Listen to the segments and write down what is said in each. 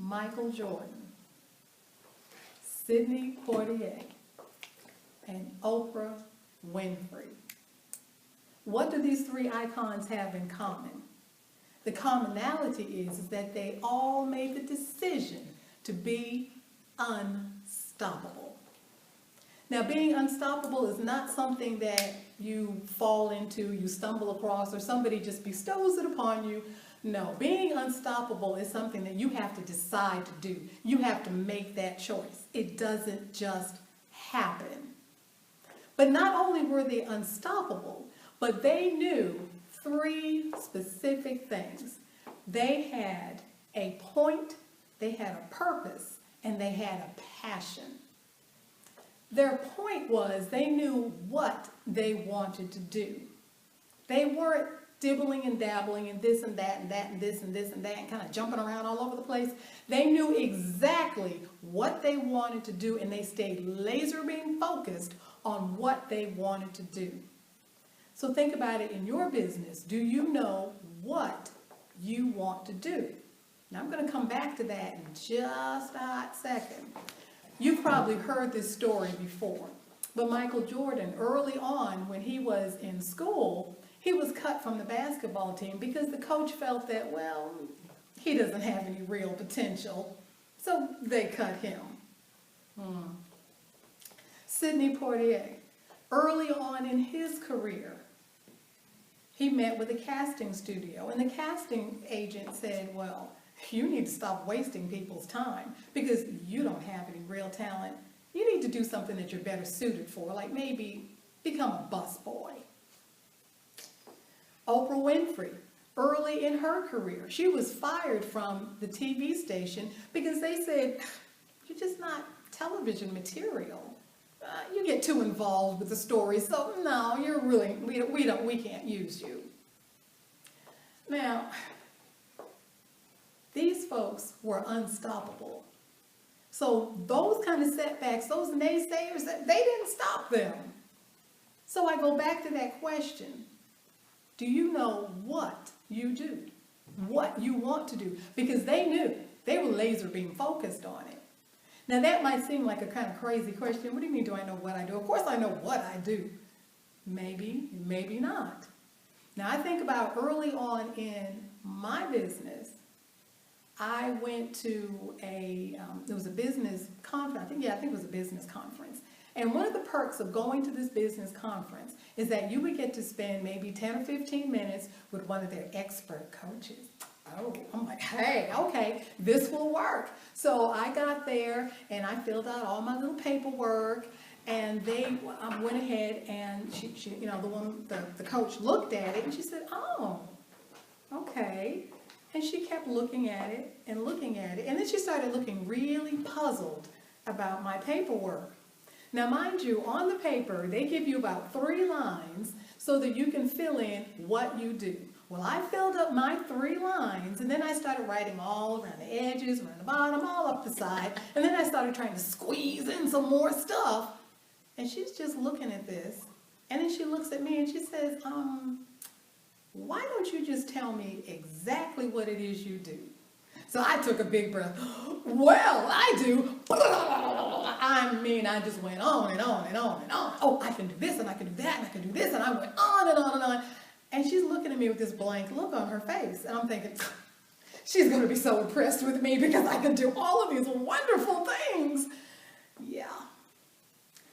Michael Jordan, Sidney Poitier, and Oprah Winfrey. What do these three icons have in common? The commonality is that they all made the decision to be unstoppable. Now, being unstoppable is not something that you fall into, you stumble across, or somebody just bestows it upon you. No, being unstoppable is something that you have to decide to do. You have to make that choice. It doesn't just happen. But not only were they unstoppable, but they knew three specific things. They had a point, they had a purpose, and they had a passion. Their point was they knew what they wanted to do. They weren't dibbling and dabbling and this and that and that and this and this and that and kind of jumping around all over the place. They knew exactly what they wanted to do, and they stayed laser beam focused on what they wanted to do. So think about it in your business. Do you know what you want to do? Now I'm going to come back to that in just a hot second. You've probably heard this story before, but Michael Jordan, early on when he was in school, he was cut from the basketball team because the coach felt that, well, he doesn't have any real potential, so they cut him. Sidney Poitier, early on in his career, he met with a casting studio, and the casting agent said, well, you need to stop wasting people's time because you don't have any real talent. You need to do something that you're better suited for, like maybe become a busboy. Oprah Winfrey, early in her career, she was fired from the TV station because they said, you're just not television material. You get too involved with the story, so no, you're really, we can't use you. Now, these folks were unstoppable. So those kind of setbacks, those naysayers, they didn't stop them. So I go back to that question. Do you know what you do? What you want to do? Because they knew. They were laser beam focused on it. Now that might seem like a kind of crazy question. What do you mean, do I know what I do? Of course I know what I do. Maybe, maybe not. Now I think about early on in my business, I went to it was a business conference. I think it was a business conference. And one of the perks of going to this business conference is that you would get to spend maybe 10 or 15 minutes with one of their expert coaches. Oh, I'm like, hey, okay, this will work. So I got there and I filled out all my little paperwork, and they went ahead and she the coach looked at it and she said, oh, okay. And she kept looking at it and looking at it. And then she started looking really puzzled about my paperwork. Now, mind you, on the paper, they give you about 3 lines so that you can fill in what you do. Well, I filled up my 3 lines, and then I started writing all around the edges, around the bottom, all up the side. And then I started trying to squeeze in some more stuff. And she's just looking at this. And then she looks at me and she says, why don't you just tell me exactly what it is you do? So I took a big breath. Well, I do. I just went on and on and on and on. Oh, I can do this and I can do that and I can do this. And I went on and on and on. And she's looking at me with this blank look on her face. And I'm thinking, she's going to be so impressed with me because I can do all of these wonderful things. Yeah.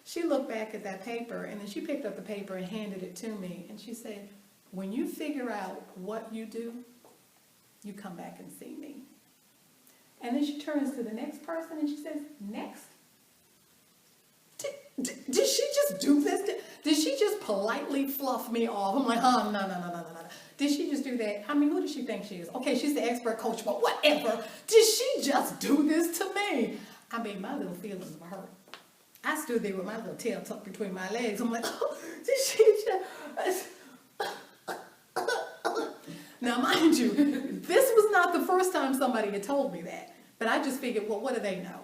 She looked back at that paper, and then she picked up the paper and handed it to me. And she said, when you figure out what you do, you come back and see me. And then she turns to the next person and she says, next? Did she just do this? Did she just politely fluff me off? I'm like, oh, no. Did she just do that? I mean, who does she think she is? Okay, she's the expert coach, but whatever. Did she just do this to me? I mean, my little feelings were hurt. I stood there with my little tail tucked between my legs. I'm like, oh, did she just... Now, mind you, this was not the first time somebody had told me that. But I just figured, well, what do they know?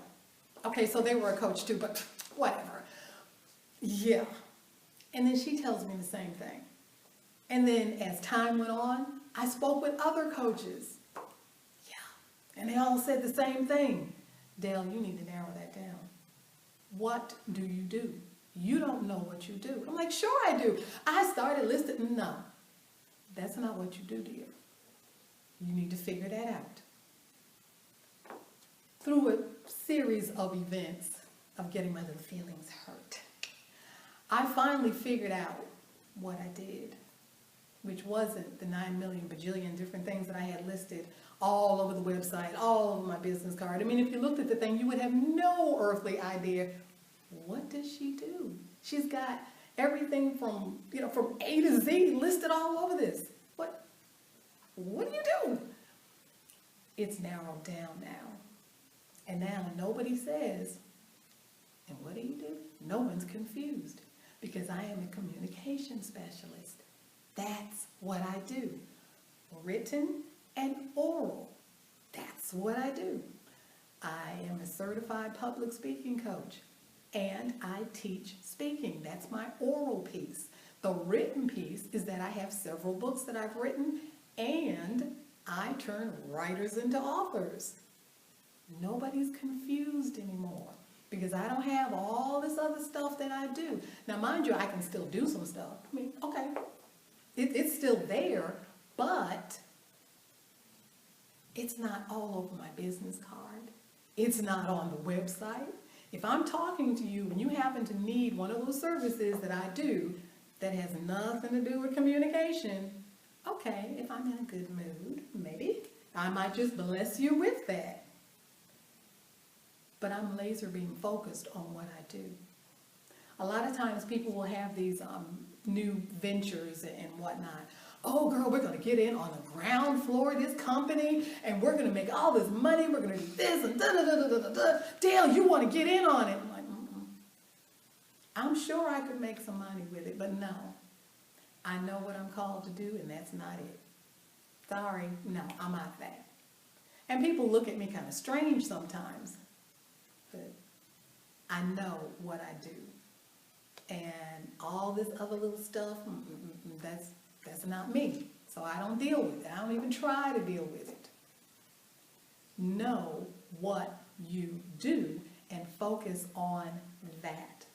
Okay, so they were a coach too, but whatever. Yeah. And then she tells me the same thing. And then as time went on, I spoke with other coaches. Yeah. And they all said the same thing. Dell, you need to narrow that down. What do you do? You don't know what you do. I'm like, sure I do. I started listing. No, that's not what you do, dear. You need to figure that out. Through a series of events of getting my little feelings hurt, I finally figured out what I did, which wasn't the 9 million bajillion different things that I had listed all over the website, all over my business card. I mean, if you looked at the thing, you would have no earthly idea, what does she do? She's got everything from, from A to Z listed all over this. What do you do? It's narrowed down now. And now nobody says, and what do you do? No one's confused, because I am a communication specialist. That's what I do. Written and oral. That's what I do. I am a certified public speaking coach, and I teach speaking. That's my oral piece. The written piece is that I have several books that I've written, and I turn writers into authors. Nobody's confused anymore, because I don't have all this other stuff that I do. Now, mind you, I can still do some stuff. I mean, okay, it's still there, but it's not all over my business card. It's not on the website. If I'm talking to you and you happen to need one of those services that I do that has nothing to do with communication, okay, if I'm in a good mood, maybe I might just bless you with that. But I'm laser beam focused on what I do. A lot of times people will have these new ventures and whatnot. Oh girl, we're going to get in on the ground floor of this company and we're going to make all this money. We're going to do this and da-da-da-da-da-da. Dale, you want to get in on it? I'm like, I'm sure I could make some money with it, but no. I know what I'm called to do, and that's not it. Sorry, no, I'm out of that. And people look at me kind of strange sometimes, but I know what I do. And all this other little stuff, that's not me. So I don't deal with it. I don't even try to deal with it. Know what you do and focus on that.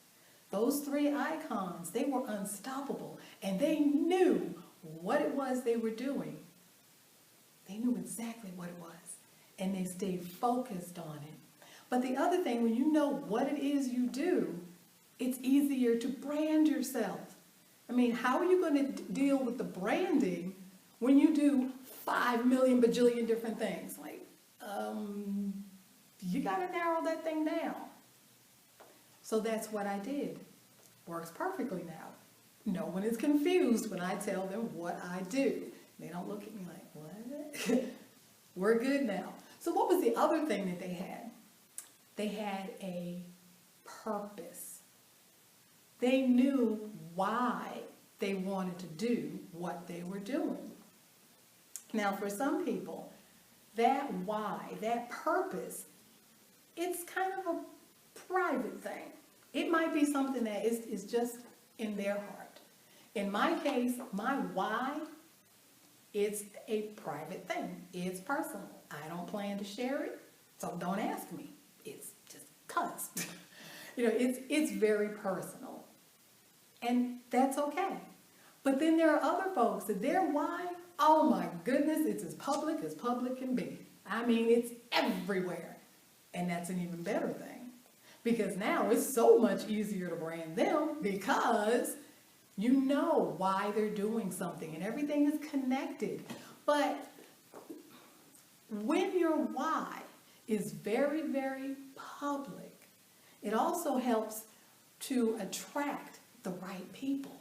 Those 3 icons, they were unstoppable, and they knew what it was they were doing. They knew exactly what it was, and they stayed focused on it. But the other thing, when you know what it is you do, it's easier to brand yourself. I mean, how are you going to deal with the branding when you do 5 million bajillion different things? Like, you got to narrow that thing down. So that's what I did. Works perfectly now. No one is confused when I tell them what I do. They don't look at me like, what? We're good now. So what was the other thing that they had? They had a purpose. They knew why they wanted to do what they were doing. Now, for some people, that why, that purpose, it's kind of a private thing. It might be something that is just in their heart. In my case, my why, it's a private thing. It's personal. I don't plan to share it, so don't ask me. It's just 'cause. It's very personal. And that's okay. But then there are other folks that their why, oh my goodness, it's as public can be. I mean, it's everywhere. And that's an even better thing. Because now it's so much easier to brand them because you know why they're doing something and everything is connected. But when your why is very, very public, it also helps to attract the right people.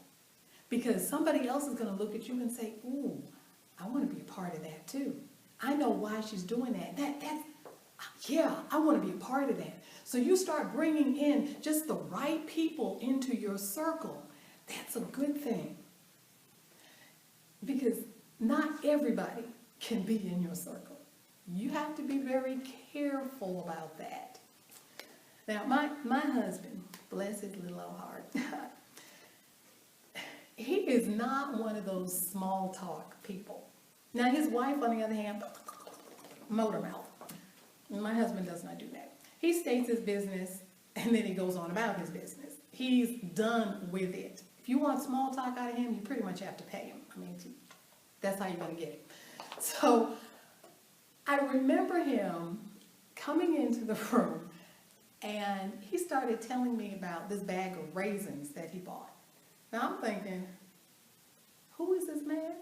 Because somebody else is going to look at you and say, ooh, I want to be a part of that too. I know why she's doing that. Yeah, I want to be a part of that. So you start bringing in just the right people into your circle. That's a good thing. Because not everybody can be in your circle. You have to be very careful about that. Now, my husband, bless his little old heart, he is not one of those small talk people. Now, his wife, on the other hand, motor mouth. My husband does not do that. He states his business and then he goes on about his business. He's done with it. If you want small talk out of him, you pretty much have to pay him. I mean, that's how you're going to get it. So I remember him coming into the room and he started telling me about this bag of raisins that he bought. Now I'm thinking, who is this man?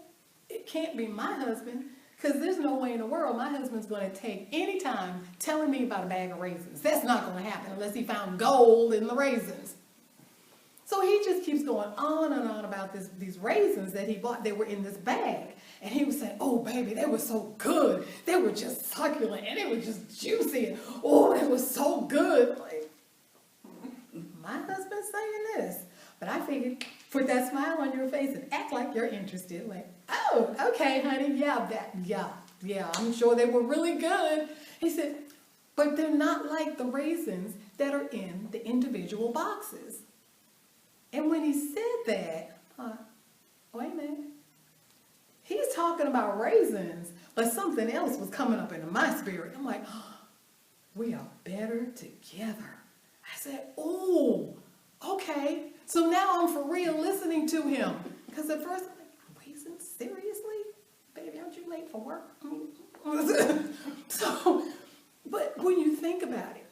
It can't be my husband, because there's no way in the world my husband's going to take any time telling me about a bag of raisins. That's not going to happen unless he found gold in the raisins. So he just keeps going on and on about these raisins that he bought. They were in this bag. And he was saying, oh, baby, they were so good. They were just succulent and they were just juicy. And, oh, it was so good. Like, my husband's saying this. But I figured, put that smile on your face and act like you're interested. Like, oh, okay, honey, yeah, I'm sure they were really good. He said, but they're not like the raisins that are in the individual boxes. And when he said that, wait a minute. He's talking about raisins, but something else was coming up into my spirit. I'm like, oh, we are better together. I said, oh, okay. So now I'm for real listening to him. Because at first, I'm like, raisins? Seriously? Baby, aren't you late for work? But when you think about it,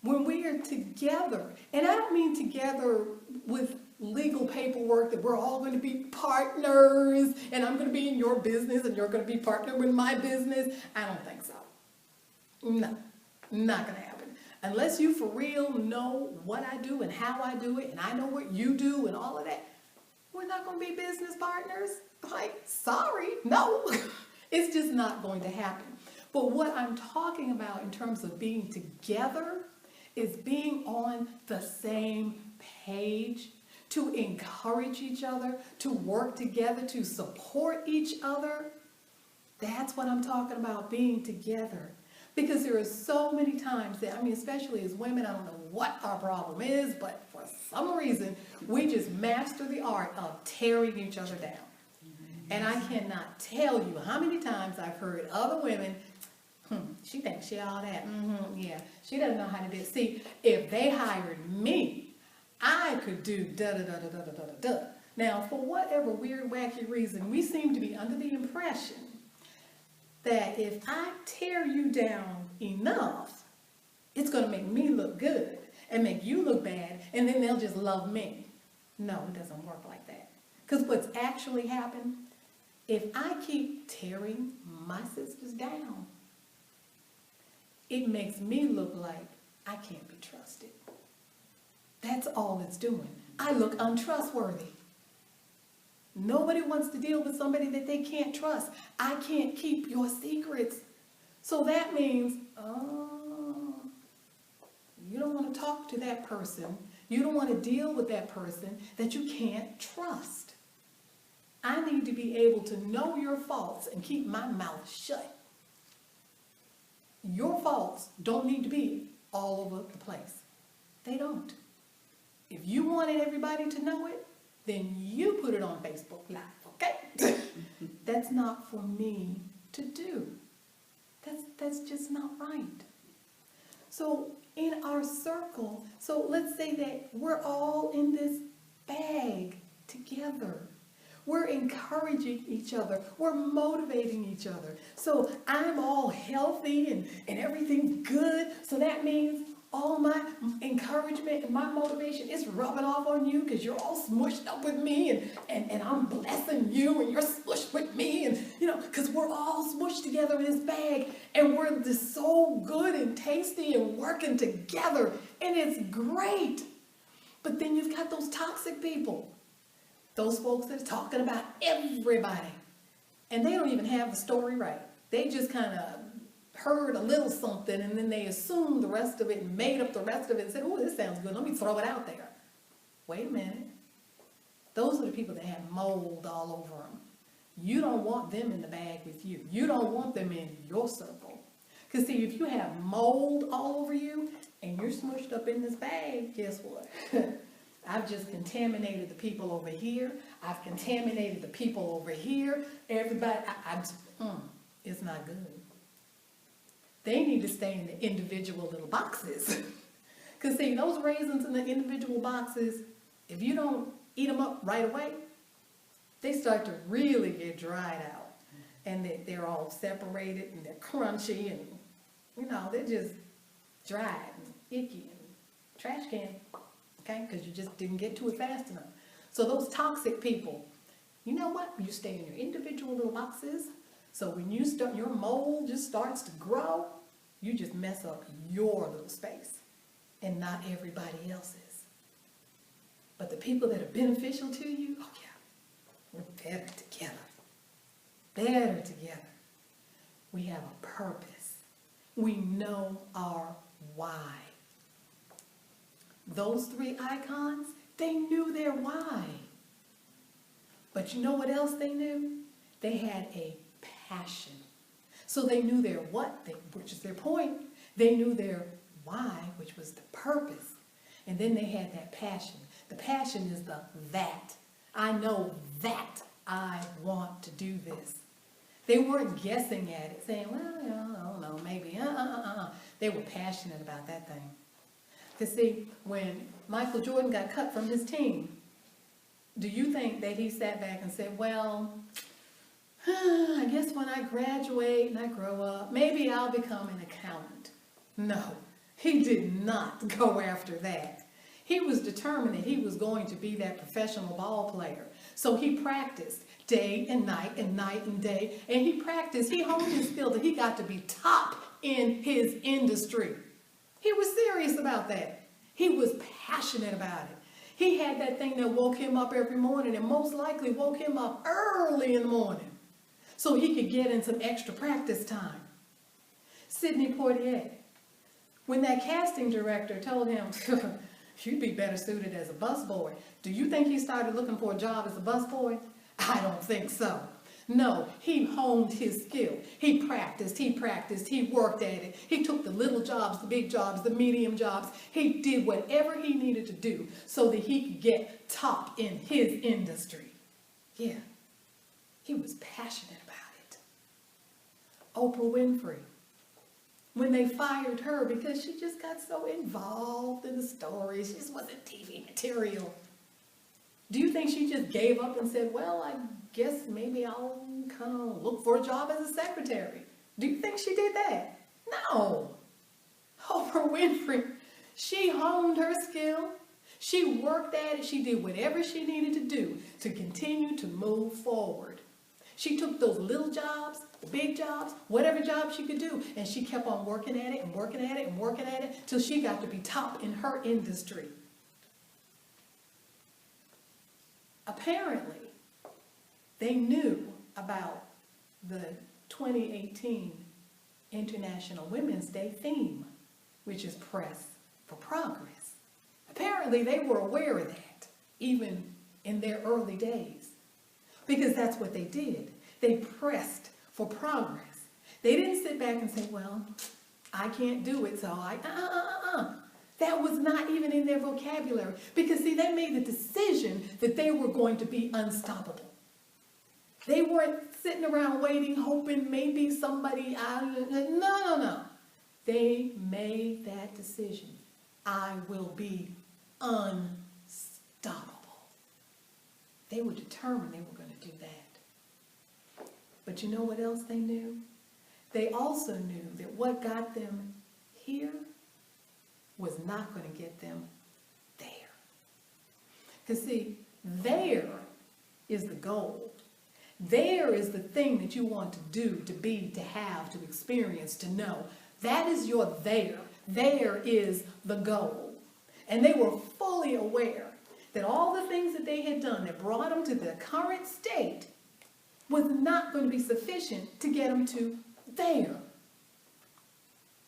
when we are together, and I don't mean together with legal paperwork that we're all going to be partners and I'm going to be in your business and you're going to be partner with my business. I don't think so. No, not going to happen. Unless you for real know what I do and how I do it and I know what you do and all of that, we're not going to be business partners. Like, sorry, no. It's just not going to happen. But what I'm talking about in terms of being together is being on the same page, to encourage each other, to work together, to support each other. That's what I'm talking about, being together. Because there are so many times that, I mean, especially as women, I don't know what our problem is, but for some reason, we just master the art of tearing each other down. And I cannot tell you how many times I've heard other women, she thinks she all that, yeah, she doesn't know how to do it. See, if they hired me, I could do da-da-da-da-da-da-da-da. Now, for whatever weird, wacky reason, we seem to be under the impression that if I tear you down enough, it's going to make me look good and make you look bad, and then they'll just love me. No, it doesn't work like that. Because what's actually happened, if I keep tearing my sisters down, it makes me look like I can't be trusted. That's all it's doing. I look untrustworthy. Nobody wants to deal with somebody that they can't trust. I can't keep your secrets. So that means, you don't want to talk to that person. You don't want to deal with that person that you can't trust. I need to be able to know your faults and keep my mouth shut. Your faults don't need to be all over the place. They don't. If you wanted everybody to know it, then you put it on Facebook Live, okay? That's not for me to do. That's just not right. So in our circle, so let's say that we're all in this bag together. We're encouraging each other. We're motivating each other. So I'm all healthy and everything's good. So that means all my encouragement and my motivation is rubbing off on you because you're all smushed up with me and I'm blessing you and you're smushed with me and, because we're all smushed together in this bag and we're just so good and tasty and working together and it's great. But then you've got those toxic people, those folks that are talking about everybody and they don't even have the story right. They just kind of heard a little something and then they assumed the rest of it and made up the rest of it and said, oh, this sounds good, let me throw it out there. Wait a minute. Those are the people that have mold all over them. You don't want them in the bag with you. You don't want them in your circle. Because see, if you have mold all over you and you're smushed up in this bag, guess what? I've just contaminated the people over here. I've contaminated the people over here. Everybody, it's not good. They need to stay in the individual little boxes. Because see, those raisins in the individual boxes, if you don't eat them up right away, they start to really get dried out. And they're all separated and they're crunchy and, they're just dry and icky and trash can, okay? Because you just didn't get to it fast enough. So those toxic people, you know what? You stay in your individual little boxes. So when your mold just starts to grow, you just mess up your little space and not everybody else's. But the people that are beneficial to you, oh yeah, we're better together. Better together. We have a purpose. We know our why. Those three icons, they knew their why. But you know what else they knew? They had a passion. So they knew their what, which is their point. They knew their why, which was the purpose. And then they had that passion. The passion is the that. I know that I want to do this. They weren't guessing at it, saying, well, I don't know, maybe, They were passionate about that thing. Because see, when Michael Jordan got cut from his team, do you think that he sat back and said, well, I guess when I graduate and I grow up, maybe I'll become an accountant? No, he did not go after that. He was determined that he was going to be that professional ball player. So he practiced day and night and day. And he honed his skill that he got to be top in his industry. He was serious about that. He was passionate about it. He had that thing that woke him up every morning and most likely woke him up early in the morning so he could get in some extra practice time. Sidney Poitier, when that casting director told him, you'd be better suited as a busboy, do you think he started looking for a job as a busboy? I don't think so. No, he honed his skill. He practiced, he worked at it. He took the little jobs, the big jobs, the medium jobs. He did whatever he needed to do so that he could get top in his industry. Yeah, he was passionate about it. Oprah Winfrey, when they fired her because she just got so involved in the story, she just wasn't TV material. Do you think she just gave up and said, well, I guess maybe I'll kind of look for a job as a secretary? Do you think she did that? No. Oprah Winfrey, she honed her skill. She worked at it. She did whatever she needed to do to continue to move forward. She took those little jobs, the big jobs, whatever job she could do, and she kept on working at it and working at it and working at it till she got to be top in her industry. Apparently, they knew about the 2018 International Women's Day theme, which is Press for Progress. Apparently, they were aware of that, even in their early days, because that's what they did. They pressed for progress. They didn't sit back and say, well, I can't do it, so That was not even in their vocabulary. Because, see, they made the decision that they were going to be unstoppable. They weren't sitting around waiting, hoping maybe somebody, no. They made that decision. I will be unstoppable. They were determined they were going to do that. But you know what else they knew? They also knew that what got them here was not going to get them there. Because see, there is the goal. There is the thing that you want to do, to be, to have, to experience, to know. That is your there. There is the goal. And they were fully aware that all the things that they had done that brought them to the current state was not going to be sufficient to get them to there.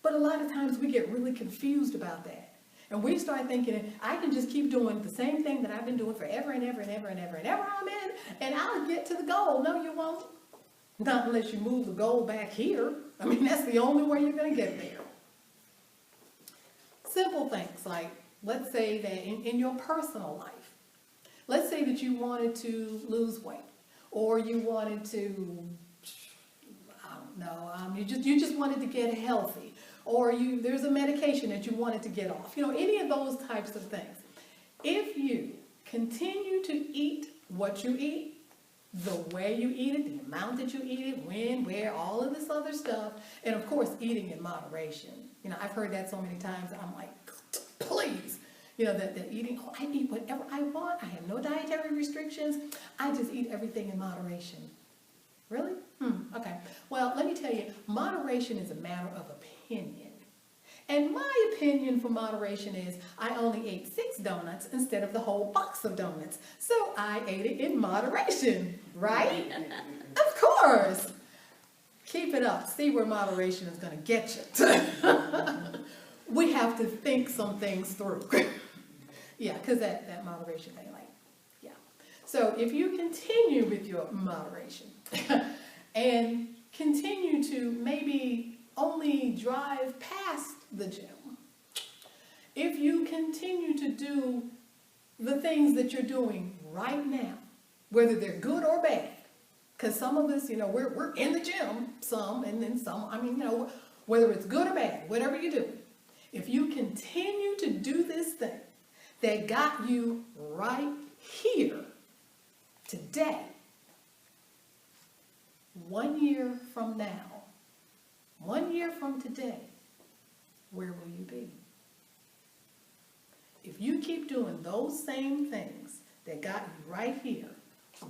But a lot of times we get really confused about that. And we start thinking, I can just keep doing the same thing that I've been doing forever and ever and ever and ever and ever, amen, and I'll get to the goal. No, you won't. Not unless you move the goal back here. I mean, that's the only way you're going to get there. Simple things like, let's say that in your personal life, let's say that you wanted to lose weight, or you wanted to You just wanted to get healthy, or there's a medication that you wanted to get off. Any of those types of things. If you continue to eat what you eat, the way you eat it, the amount that you eat it, when, where, all of this other stuff, and of course eating in moderation. I've heard that so many times. I'm like, please. That eating, I eat whatever I want. I have no dietary restrictions. I just eat everything in moderation. Really? Okay. Well, let me tell you, moderation is a matter of opinion. And my opinion for moderation is I only ate 6 donuts instead of the whole box of donuts. So I ate it in moderation, right? Of course. Keep it up. See where moderation is going to get you. We have to think some things through. Yeah, because that moderation thing, yeah. So if you continue with your moderation and continue to maybe only drive past the gym, if you continue to do the things that you're doing right now, whether they're good or bad, because some of us, we're in the gym, some, and then some, whether it's good or bad, whatever you do, if you continue to do this thing that got you right here today, 1 year from now, 1 year from today, where will you be? If you keep doing those same things that got you right here,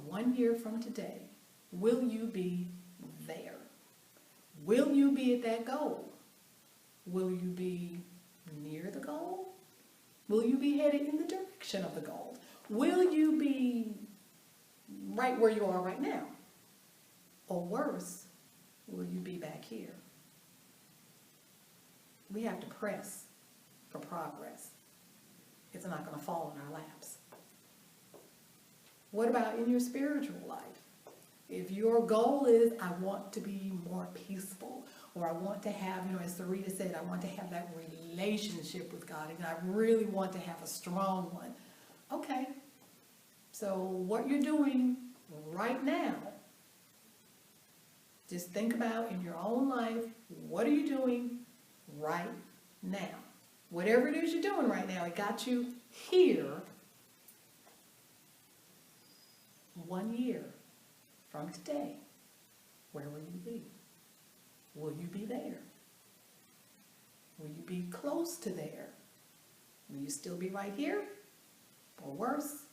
1 year from today, will you be there? Will you be at that goal? Will you be near the goal? Will you be headed in the direction of the goal? Will you be right where you are right now? Or worse, will you be back here? We have to press for progress. It's not going to fall in our laps. What about in your spiritual life? If your goal is, I want to be more peaceful, or I want to have, as Sarita said, I want to have that relationship with God, and I really want to have a strong one. Okay, so what you're doing right now, just think about in your own life, what are you doing right now? Whatever it is you're doing right now, it got you here 1 year from today. Where will you be? Will you be there? Will you be close to there? Will you still be right here? Or worse,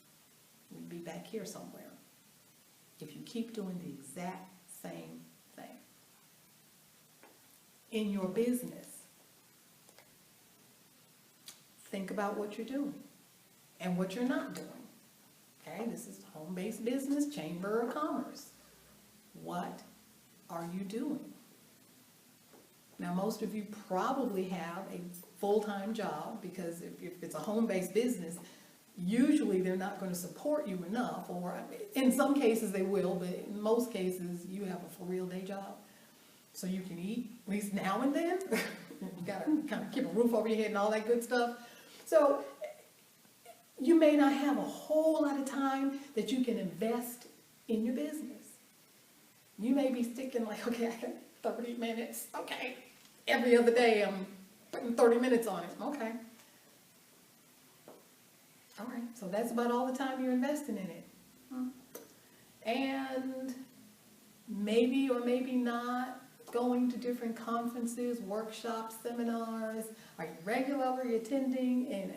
will you be back here somewhere? If you keep doing the exact same thing. In your business, think about what you're doing and what you're not doing. Okay, this is home-based business, Chamber of Commerce. What are you doing? Now, most of you probably have a full-time job, because if it's a home-based business, usually they're not going to support you enough, or in some cases they will, but in most cases you have a for-real day job. So you can eat, at least now and then. You got to kind of keep a roof over your head and all that good stuff. So you may not have a whole lot of time that you can invest in your business. You may be sticking like, okay, I got 30 minutes. Okay, every other day I'm putting 30 minutes on it. Okay. All right, so that's about all the time you're investing in it. And maybe or maybe not going to different conferences, workshops, seminars. Are you regularly attending and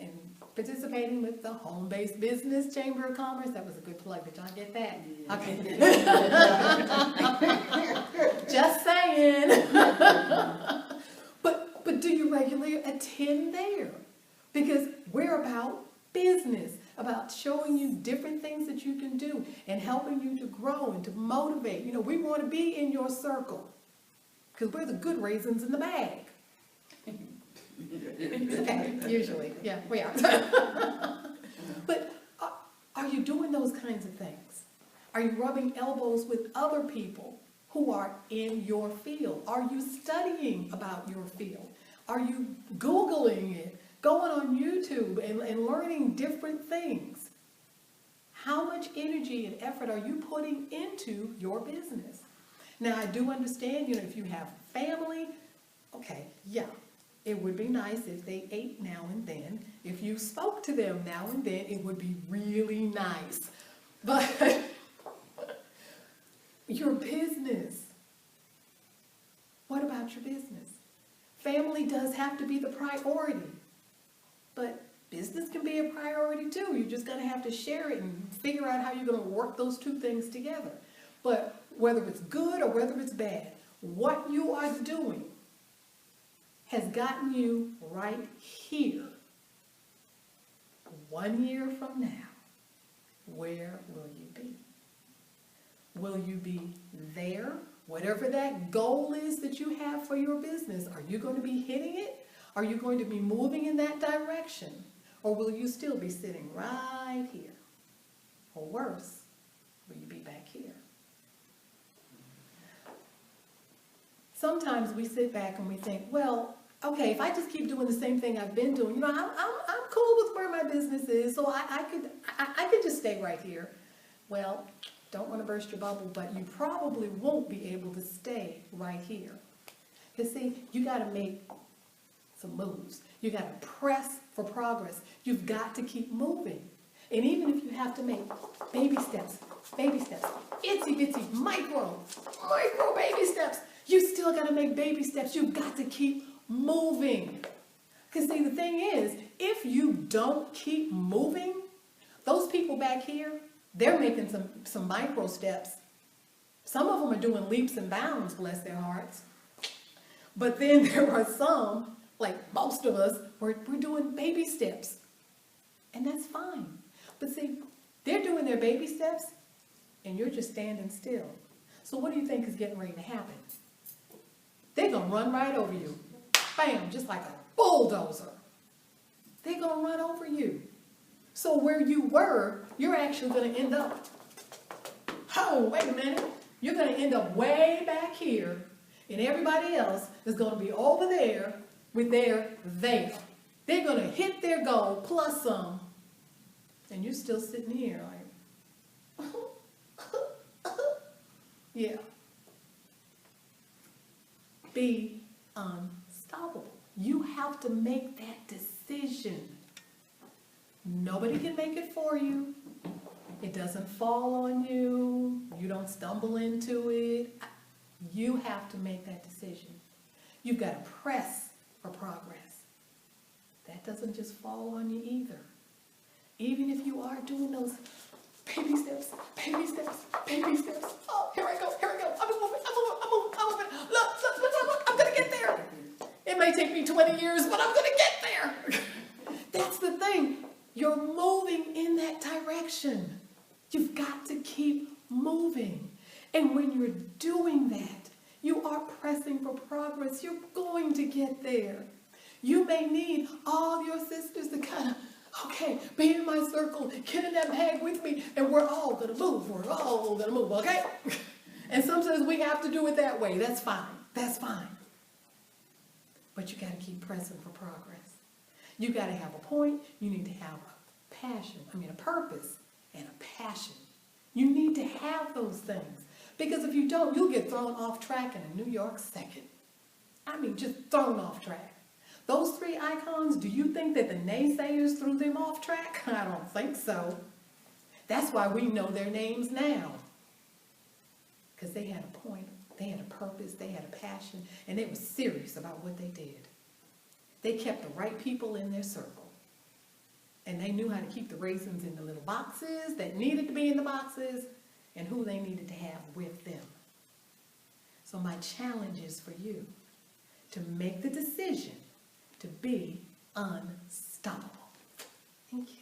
participating with the Home-Based Business Chamber of Commerce? That was a good plug. Did y'all get that? Okay. Just saying. But do you regularly attend there? Because we're about business, about showing you different things that you can do and helping you to grow and to motivate. We want to be in your circle because we're the good raisins in the bag. Okay, usually, yeah, we are. But are you doing those kinds of things? Are you rubbing elbows with other people who are in your field? Are you studying about your field? Are you Googling it, going on YouTube and learning different things? How much energy and effort are you putting into your business? Now, I do understand, if you have family, okay, yeah, it would be nice if they ate now and then. If you spoke to them now and then, it would be really nice. But your business, what about your business? Family does have to be the priority, but business can be a priority too. You're just gonna have to share it and figure out how you're gonna work those two things together. But whether it's good or whether it's bad, what you are doing has gotten you right here. 1 year from now, where will you be? Will you be there? Whatever that goal is that you have for your business, are you going to be hitting it? Are you going to be moving in that direction? Or will you still be sitting right here? Or worse, will you be back here? Sometimes we sit back and we think, well, okay, if I just keep doing the same thing I've been doing, I'm cool with where my business is, so I could just stay right here. Well, don't want to burst your bubble, but you probably won't be able to stay right here. Because see, you got to make some moves. You got to press for progress. You've got to keep moving. And even if you have to make baby steps, itsy bitsy, micro baby steps, you still got to make baby steps. You've got to keep moving. Because see, the thing is, if you don't keep moving, those people back here, they're making some micro steps. Some of them are doing leaps and bounds, bless their hearts. But then there are some, like most of us, we're doing baby steps. And that's fine. But see, they're doing their baby steps, and you're just standing still. So what do you think is getting ready to happen? They're going to run right over you. Bam, just like a bulldozer. They're going to run over you. So where you were, you're actually going to end up, oh, wait a minute. You're going to end up way back here, and everybody else is going to be over there with their there. They're going to hit their goal plus some, and you're still sitting here like, yeah. Be unstoppable. You have to make that decision. Nobody can make it for you. It doesn't fall on you. You don't stumble into it. You have to make that decision. You've got to press for progress. That doesn't just fall on you either. Even if you are doing those baby steps. Oh, here I go. I'm moving. Look, I'm going to get there. It may take me 20 years, but I'm going to get there. That's the thing. You're moving in that direction. You've got to keep moving. And when you're doing that, you are pressing for progress. You're going to get there. You may need all your sisters to kind of, okay, be in my circle, get in that bag with me, and we're all going to move. Okay? And sometimes we have to do it that way. That's fine. But you got to keep pressing for progress. You got to have a point. You need to have a purpose and a passion. You need to have those things. Because if you don't, you'll get thrown off track in a New York second. Just thrown off track. Those 3 icons, do you think that the naysayers threw them off track? I don't think so. That's why we know their names now. Because they had a point, they had a purpose, they had a passion, and they were serious about what they did. They kept the right people in their circle. And they knew how to keep the raisins in the little boxes that needed to be in the boxes and who they needed to have with them. So my challenge is for you to make the decision to be unstoppable. Thank you.